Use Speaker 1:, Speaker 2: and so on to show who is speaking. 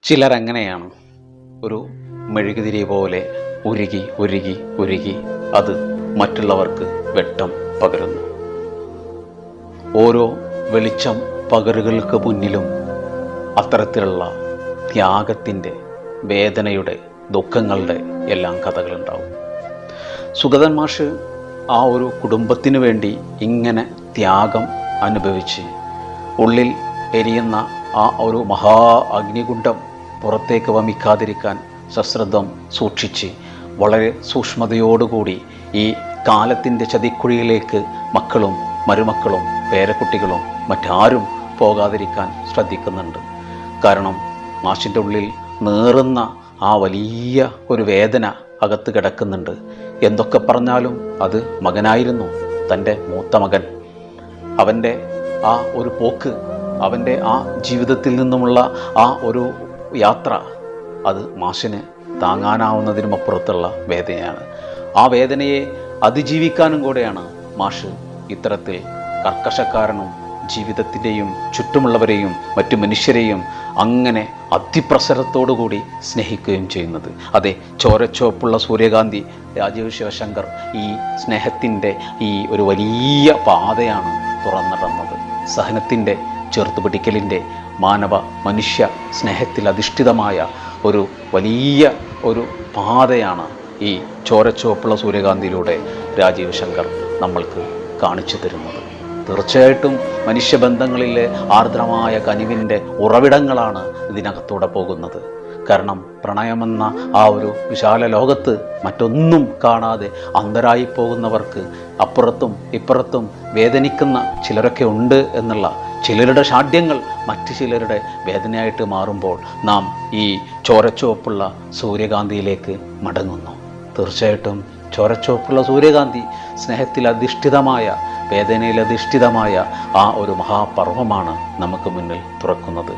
Speaker 1: ചിലരങ്ങനെയാണ്, ഒരു മെഴുകുതിരി പോലെ ഉരുകി ഉരുകി ഉരുകി അത് മറ്റുള്ളവർക്ക് വെട്ടം പകരുന്നു. ഓരോ വെളിച്ചം പകരുകൾക്ക് മുന്നിലും അത്തരത്തിലുള്ള ത്യാഗത്തിൻ്റെ, വേദനയുടെ, ദുഃഖങ്ങളുടെ എല്ലാം കഥകളുണ്ടാവും. സുഗതൻ മാഷ് ആ ഒരു കുടുംബത്തിനു വേണ്ടി ഇങ്ങനെ ത്യാഗം അനുഭവിച്ച് ഉള്ളിൽ എരിയുന്ന ആ ഒരു മഹാ അഗ്നികുണ്ഡം പുറത്തേക്ക് വമിക്കാതിരിക്കാൻ സശ്രദ്ധം സൂക്ഷിച്ച് വളരെ സൂക്ഷ്മതയോടുകൂടി ഈ കാലത്തിൻ്റെ ചതിക്കുഴിയിലേക്ക് മക്കളും മരുമക്കളും പേരക്കുട്ടികളും മറ്റാരും പോകാതിരിക്കാൻ ശ്രദ്ധിക്കുന്നുണ്ട്. കാരണം മാഷിൻ്റെ ഉള്ളിൽ നേറുന്ന ആ വലിയ ഒരു വേദന അകത്ത് കിടക്കുന്നുണ്ട്. എന്തൊക്കെ പറഞ്ഞാലും അത് മകനായിരുന്നു, തൻ്റെ മൂത്ത മകൻ. അവൻ്റെ ആ ഒരു പോക്ക്, അവൻ്റെ ആ ജീവിതത്തിൽ നിന്നുമുള്ള ആ ഒരു യാത്ര, അത് മാഷിന് താങ്ങാനാവുന്നതിനും അപ്പുറത്തുള്ള വേദനയാണ്. ആ വേദനയെ അതിജീവിക്കാനും കൂടെയാണ് മാഷ് ഇത്തരത്തിൽ കർക്കശക്കാരനും ജീവിതത്തിൻ്റെയും ചുറ്റുമുള്ളവരെയും മറ്റു മനുഷ്യരെയും അങ്ങനെ അതിപ്രസരത്തോടുകൂടി സ്നേഹിക്കുകയും ചെയ്യുന്നത്. അതെ, ചോരച്ചോപ്പുള്ള സൂര്യകാന്തി രാജീവ് ശിവശങ്കർ ഈ സ്നേഹത്തിൻ്റെ ഈ ഒരു വലിയ പാതയാണ് തുറന്നിടുന്നത്. സഹനത്തിൻ്റെ, ചേർത്തുപിടിക്കലിൻ്റെ, മാനവ മനുഷ്യ സ്നേഹത്തിൽ അധിഷ്ഠിതമായ ഒരു വലിയ ഒരു പാതയാണ് ഈ ചോരച്ചോപ്പുള്ള സൂര്യകാന്തിയിലൂടെ രാജീവ് ശങ്കർ നമ്മൾക്ക് കാണിച്ചു തരുന്നത്. തീർച്ചയായിട്ടും മനുഷ്യബന്ധങ്ങളിലെ ആർദ്രമായ കനിവിൻ്റെ ഉറവിടങ്ങളാണ് ഇതിനകത്തൂടെ പോകുന്നത്. കാരണം പ്രണയമെന്ന ആ ഒരു വിശാല ലോകത്ത് മറ്റൊന്നും കാണാതെ അന്ധരായി പോകുന്നവർക്ക് അപ്പുറത്തും ഇപ്പുറത്തും വേദനിക്കുന്ന ചിലരൊക്കെ ഉണ്ട് എന്നുള്ള ചിലരുടെ ഷാഢ്യങ്ങൾ മറ്റു ചിലരുടെ വേദനയായിട്ട് മാറുമ്പോൾ നാം ഈ ചോരച്ചുവപ്പുള്ള സൂര്യകാന്തിയിലേക്ക് മടങ്ങുന്നു. തീർച്ചയായിട്ടും ചോരച്ചുവപ്പുള്ള സൂര്യകാന്തി സ്നേഹത്തിൽ അധിഷ്ഠിതമായ, വേദനയിൽ അധിഷ്ഠിതമായ ആ ഒരു മഹാപർവമാണ് നമുക്ക് മുന്നിൽ തുറക്കുന്നത്.